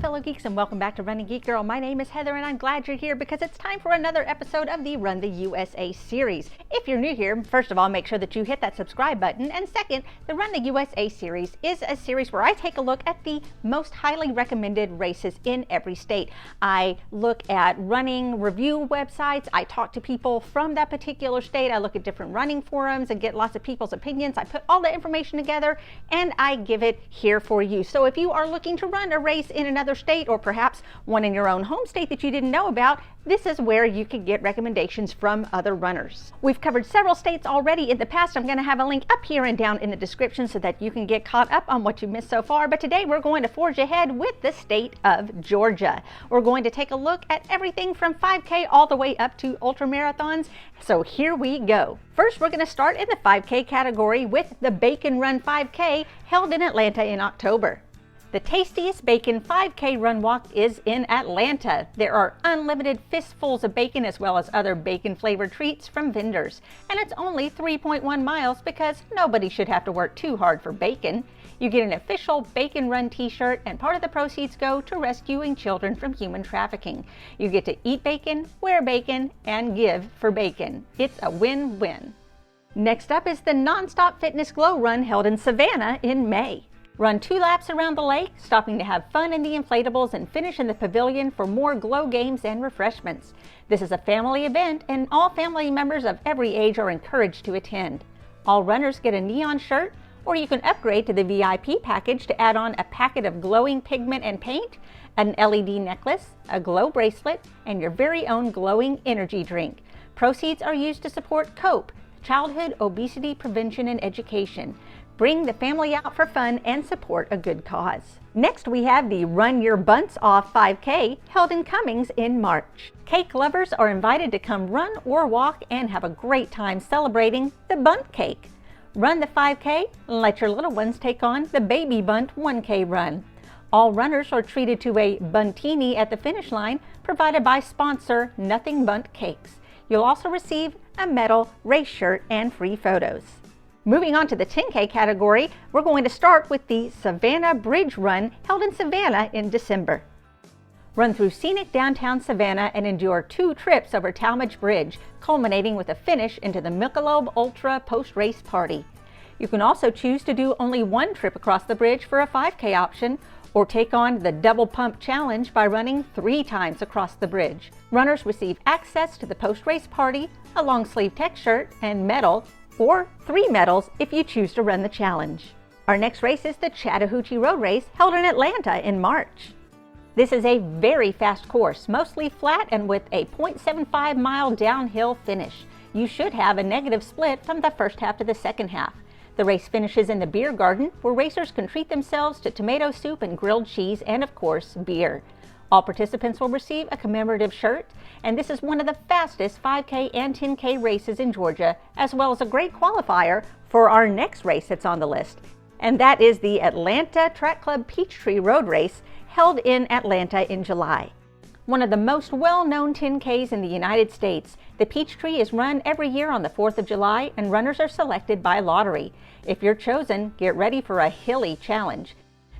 fellow geeks, and welcome back to Running Geek Girl. My name is Heather and I'm glad you're here because it's time for another episode of the Run the USA series. If you're new here, first of all, make sure that you hit that subscribe button, and second, the Run the USA series is a series where I take a look at the most highly recommended races in every state. I look at running review websites, I talk to people from that particular state, I look at different running forums and get lots of people's opinions. I put all the information together and I give it here for you. So if you are looking to run a race in another state, or perhaps one in your own home state that you didn't know about, this is where you can get recommendations from other runners. We've covered several states already in the past. I'm going to have a link up here and down in the description so that you can get caught up on what you missed so far. But today we're going to forge ahead with the state of Georgia. We're going to take a look at everything from 5K all the way up to ultramarathons. So here we go. First, we're going to start in the 5K category with the Bacon Run 5K held in Atlanta in October. The tastiest bacon 5K run walk is in Atlanta. There are unlimited fistfuls of bacon as well as other bacon flavored treats from vendors. And it's only 3.1 miles because nobody should have to work too hard for bacon. You get an official Bacon Run t-shirt, and part of the proceeds go to rescuing children from human trafficking. You get to eat bacon, wear bacon, and give for bacon. It's a win-win. Next up is the Nonstop Fitness Glow Run held in Savannah in May. Run 2 laps around the lake, stopping to have fun in the inflatables and finish in the pavilion for more glow games and refreshments. This is a family event and all family members of every age are encouraged to attend. All runners get a neon shirt, or you can upgrade to the VIP package to add on a packet of glowing pigment and paint, an LED necklace, a glow bracelet, and your very own glowing energy drink. Proceeds are used to support COPE, Childhood Obesity Prevention and Education. Bring the family out for fun and support a good cause. Next, we have the Run Your Bunts Off 5K held in Cummings in March. Cake lovers are invited to come run or walk and have a great time celebrating the Bunt Cake. Run the 5K and let your little ones take on the Baby Bunt 1K run. All runners are treated to a buntini at the finish line provided by sponsor Nothing Bunt Cakes. You'll also receive a medal, race shirt, and free photos. Moving on to the 10K category, we're going to start with the Savannah Bridge Run held in Savannah in December. Run through scenic downtown Savannah and endure 2 trips over Talmadge Bridge, culminating with a finish into the Michelob Ultra post-race party. You can also choose to do only 1 trip across the bridge for a 5K option, or take on the Double Pump Challenge by running 3 times across the bridge. Runners receive access to the post-race party, a long-sleeve tech shirt, and medal, or 3 medals if you choose to run the challenge. Our next race is the Chattahoochee Road Race held in Atlanta in March. This is a very fast course, mostly flat and with a 0.75 mile downhill finish. You should have a negative split from the first half to the second half. The race finishes in the beer garden, where racers can treat themselves to tomato soup and grilled cheese and, of course, beer. All participants will receive a commemorative shirt, and this is one of the fastest 5K and 10K races in Georgia, as well as a great qualifier for our next race that's on the list. And that is the Atlanta Track Club Peachtree Road Race held in Atlanta in July. One of the most well-known 10Ks in the United States, the Peachtree is run every year on the 4th of July, and runners are selected by lottery. If you're chosen, get ready for a hilly challenge.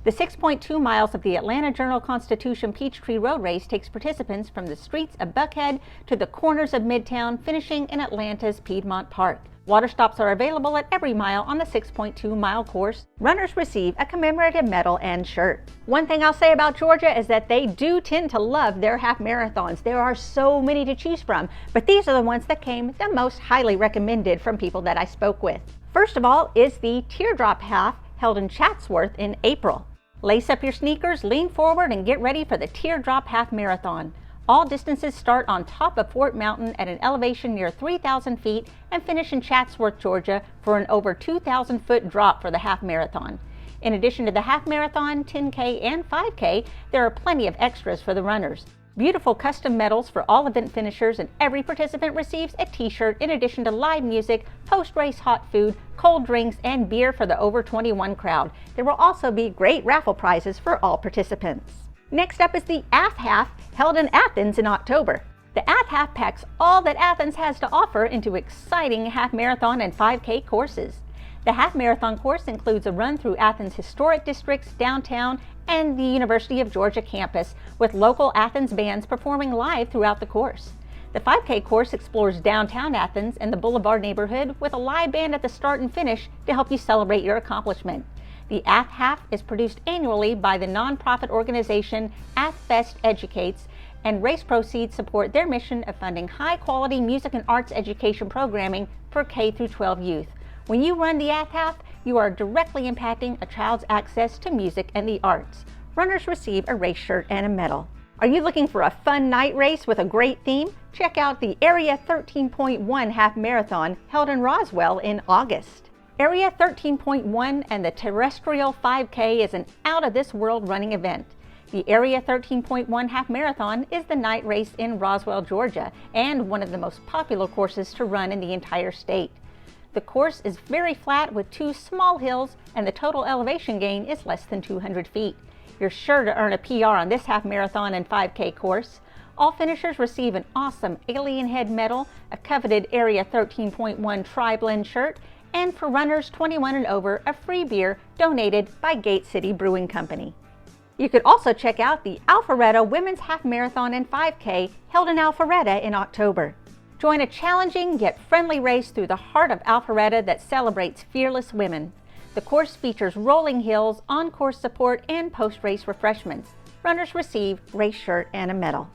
The 6.2 miles of the Atlanta Journal-Constitution Peachtree Road Race takes participants from the streets of Buckhead to the corners of Midtown, finishing in Atlanta's Piedmont Park. Water stops are available at every mile on the 6.2 mile course. Runners receive a commemorative medal and shirt. One thing I'll say about Georgia is that they do tend to love their half marathons. There are so many to choose from, but these are the ones that came the most highly recommended from people that I spoke with. First of all is the Teardrop Half held in Chatsworth in April. Lace up your sneakers, lean forward, and get ready for the Teardrop Half Marathon. All distances start on top of Fort Mountain at an elevation near 3,000 feet and finish in Chatsworth, Georgia for an over 2,000-foot drop for the half marathon. In addition to the half marathon, 10K, and 5K, there are plenty of extras for the runners. Beautiful custom medals for all event finishers, and every participant receives a t-shirt in addition to live music, post-race hot food, cold drinks, and beer for the over 21 crowd. There will also be great raffle prizes for all participants. Next up is the Ath Half held in Athens in October. The Ath Half packs all that Athens has to offer into exciting half marathon and 5K courses. The half marathon course includes a run through Athens' historic districts, downtown, and the University of Georgia campus, with local Athens bands performing live throughout the course. The 5K course explores downtown Athens and the Boulevard neighborhood with a live band at the start and finish to help you celebrate your accomplishment. The Ath Half is produced annually by the nonprofit organization AthFest Educates, and race proceeds support their mission of funding high-quality music and arts education programming for K-12 youth. When you run the Ath Half, you are directly impacting a child's access to music and the arts. Runners receive a race shirt and a medal. Are you looking for a fun night race with a great theme? Check out the Area 13.1 Half Marathon held in Roswell in August. Area 13.1 and the Terrestrial 5K is an out-of-this-world running event. The Area 13.1 Half Marathon is the night race in Roswell, Georgia, and one of the most popular courses to run in the entire state. The course is very flat with 2 small hills, and the total elevation gain is less than 200 feet. You're sure to earn a PR on this half marathon and 5K course. All finishers receive an awesome alien head medal, a coveted Area 13.1 tri-blend shirt, and for runners 21 and over, a free beer donated by Gate City Brewing Company. You could also check out the Alpharetta Women's Half Marathon and 5K held in Alpharetta in October. Join a challenging yet friendly race through the heart of Alpharetta that celebrates fearless women. The course features rolling hills, on-course support, and post-race refreshments. Runners receive race shirt and a medal.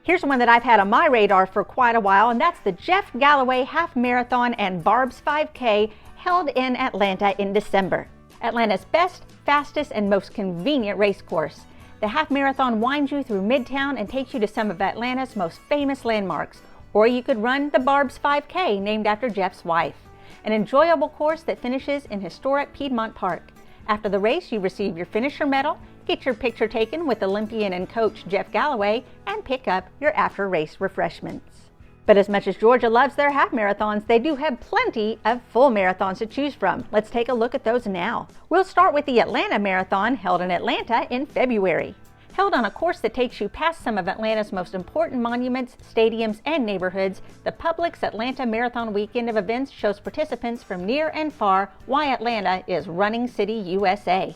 Here's one that I've had on my radar for quite a while, and that's the Jeff Galloway Half Marathon and Barb's 5K held in Atlanta in December. Atlanta's best, fastest, and most convenient race course. The half marathon winds you through Midtown and takes you to some of Atlanta's most famous landmarks. Or you could run the Barb's 5K, named after Jeff's wife. An enjoyable course that finishes in historic Piedmont Park. After the race, you receive your finisher medal, get your picture taken with Olympian and coach Jeff Galloway, and pick up your after-race refreshments. But as much as Georgia loves their half marathons, they do have plenty of full marathons to choose from. Let's take a look at those now. We'll start with the Atlanta Marathon, held in Atlanta in February. Held on a course that takes you past some of Atlanta's most important monuments, stadiums, and neighborhoods, the Publix Atlanta Marathon weekend of events shows participants from near and far why Atlanta is Running City, USA.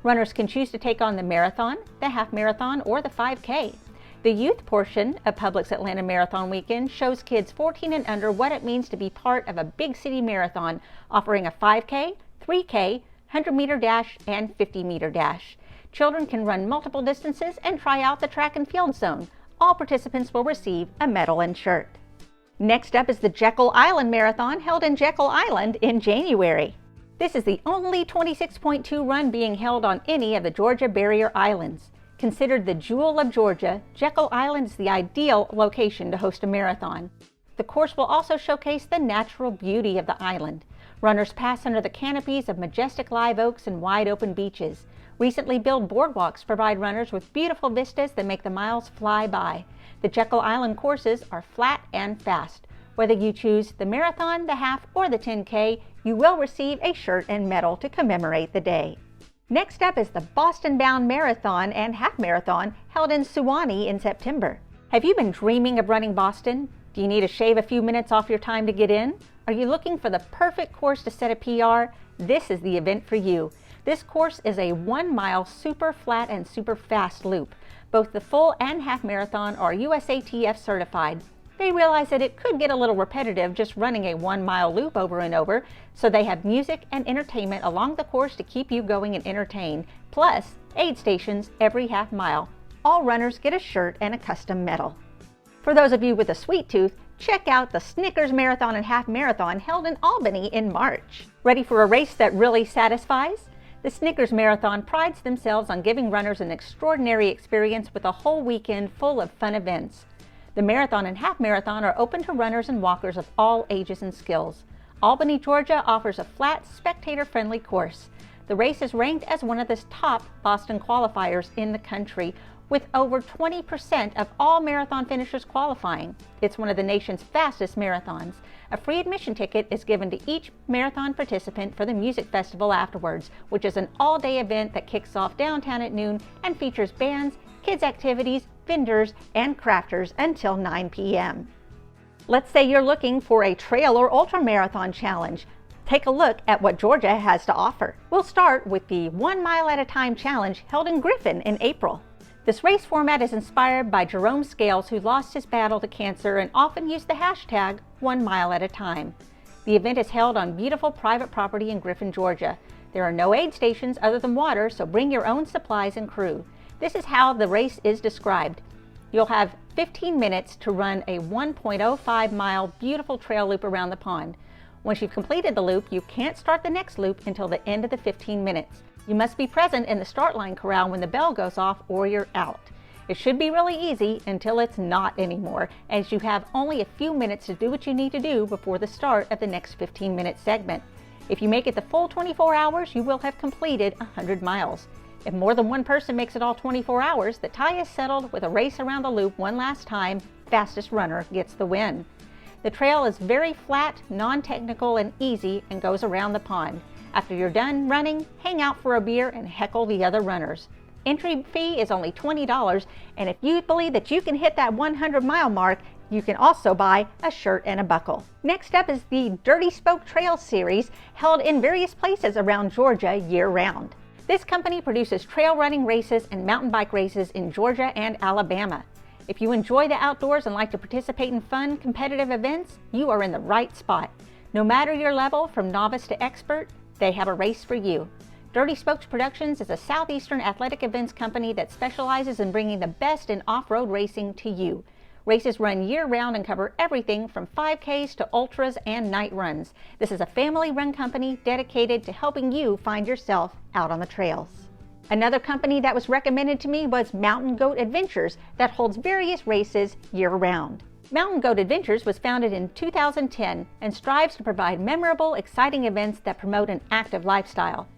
Runners can choose to take on the marathon, the half marathon, or the 5K. The youth portion of Publix Atlanta Marathon weekend shows kids 14 and under what it means to be part of a big city marathon, offering a 5K, 3K, 100-meter dash, and 50-meter dash. Children can run multiple distances and try out the track and field zone. All participants will receive a medal and shirt. Next up is the Jekyll Island Marathon, held in Jekyll Island in January. This is the only 26.2 run being held on any of the Georgia barrier islands. Considered the jewel of Georgia, Jekyll Island is the ideal location to host a marathon. The course will also showcase the natural beauty of the island. Runners pass under the canopies of majestic live oaks and wide open beaches. Recently built boardwalks provide runners with beautiful vistas that make the miles fly by. The Jekyll Island courses are flat and fast. Whether you choose the marathon, the half, or the 10K, you will receive a shirt and medal to commemorate the day. Next up is the Boston-bound Marathon and Half Marathon, held in Suwanee in September. Have you been dreaming of running Boston? Do you need to shave a few minutes off your time to get in? Are you looking for the perfect course to set a PR? This is the event for you. This course is a 1-mile super flat and super fast loop. Both the full and half marathon are USATF certified. They realize that it could get a little repetitive just running a 1-mile loop over and over, so they have music and entertainment along the course to keep you going and entertained, plus aid stations every half mile. All runners get a shirt and a custom medal. For those of you with a sweet tooth, check out the Snickers Marathon and Half Marathon held in Albany in March. Ready for a race that really satisfies? The Snickers Marathon prides themselves on giving runners an extraordinary experience with a whole weekend full of fun events. The marathon and half marathon are open to runners and walkers of all ages and skills. Albany, Georgia offers a flat, spectator-friendly course. The race is ranked as one of the top Boston qualifiers in the country, with over 20% of all marathon finishers qualifying. It's one of the nation's fastest marathons. A free admission ticket is given to each marathon participant for the music festival afterwards, which is an all-day event that kicks off downtown at noon and features bands, kids' activities, vendors, and crafters until 9 p.m. Let's say you're looking for a trail or ultramarathon challenge. take a look at what Georgia has to offer. We'll start with the 1 Mile at a Time challenge held in Griffin in April. This race format is inspired by Jerome Scales, who lost his battle to cancer and often used the hashtag 1 Mile at a Time. The event is held on beautiful private property in Griffin, Georgia. There are no aid stations other than water, so bring your own supplies and crew. This is how the race is described. You'll have 15 minutes to run a 1.05 mile beautiful trail loop around the pond. Once you've completed the loop, you can't start the next loop until the end of the 15 minutes. You must be present in the start line corral when the bell goes off or you're out. It should be really easy until it's not anymore, as you have only a few minutes to do what you need to do before the start of the next 15-minute segment. If you make it the full 24 hours, you will have completed 100 miles. If more than one person makes it all 24 hours, the tie is settled with a race around the loop one last time. Fastest runner gets the win. The trail is very flat, non-technical, and easy and goes around the pond. After you're done running, hang out for a beer and heckle the other runners. Entry fee is only $20, and if you believe that you can hit that 100-mile mark, you can also buy a shirt and a buckle. Next up is the Dirty Spoke Trail series, held in various places around Georgia year-round. This company produces trail running races and mountain bike races in Georgia and Alabama. If you enjoy the outdoors and like to participate in fun, competitive events, you are in the right spot. No matter your level, from novice to expert, they have a race for you. Dirty Spokes Productions is a southeastern athletic events company that specializes in bringing the best in off-road racing to you. Races run year-round and cover everything from 5Ks to ultras and night runs. This is a family-run company dedicated to helping you find yourself out on the trails. Another company that was recommended to me was Mountain Goat Adventures, that holds various races year-round. Mountain Goat Adventures was founded in 2010 and strives to provide memorable, exciting events that promote an active lifestyle.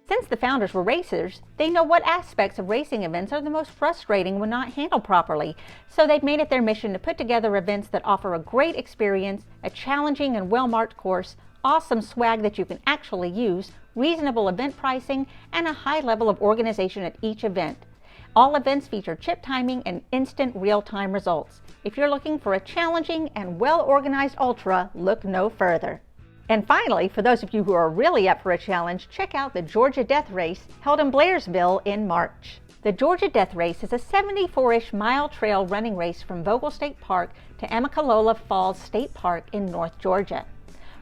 Since the founders were racers, they know what aspects of racing events are the most frustrating when not handled properly, so they've made it their mission to put together events that offer a great experience, a challenging and well-marked course, awesome swag that you can actually use, reasonable event pricing, and a high level of organization at each event. All events feature chip timing and instant real-time results. If you're looking for a challenging and well-organized ultra, look no further. And finally, for those of you who are really up for a challenge, check out the Georgia Death Race held in Blairsville in March. The Georgia Death Race is a 74-ish mile trail running race from Vogel State Park to Amicalola Falls State Park in North Georgia.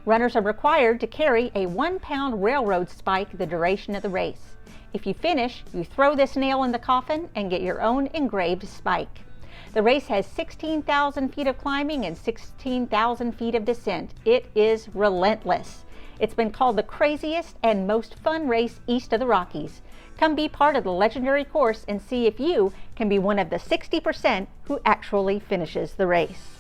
Runners are required to carry a 1-pound railroad spike the duration of the race. If you finish, you throw this nail in the coffin and get your own engraved spike. The race has 16,000 feet of climbing and 16,000 feet of descent. It is relentless. It's been called the craziest and most fun race east of the Rockies. Come be part of the legendary course and see if you can be one of the 60% who actually finishes the race.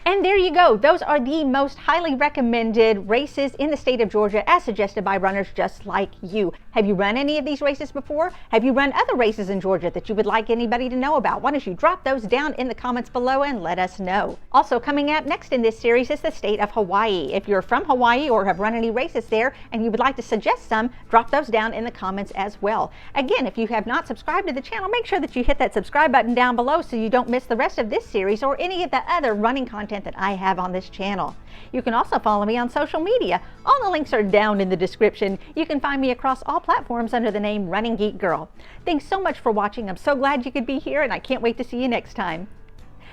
And there you go. Those are the most highly recommended races in the state of Georgia as suggested by runners just like you. Have you run any of these races before? Have you run other races in Georgia that you would like anybody to know about? Why don't you drop those down in the comments below and let us know. Also coming up next in this series is the state of Hawaii. If you're from Hawaii or have run any races there and you would like to suggest some, drop those down in the comments as well. Again, if you have not subscribed to the channel, make sure that you hit that subscribe button down below so you don't miss the rest of this series or any of the other running content that I have on this channel. You can also follow me on social media. All the links are down in the description. You can find me across all platforms under the name Running Geek Girl. Thanks so much for watching. I'm so glad you could be here and I can't wait to see you next time.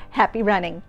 Happy running.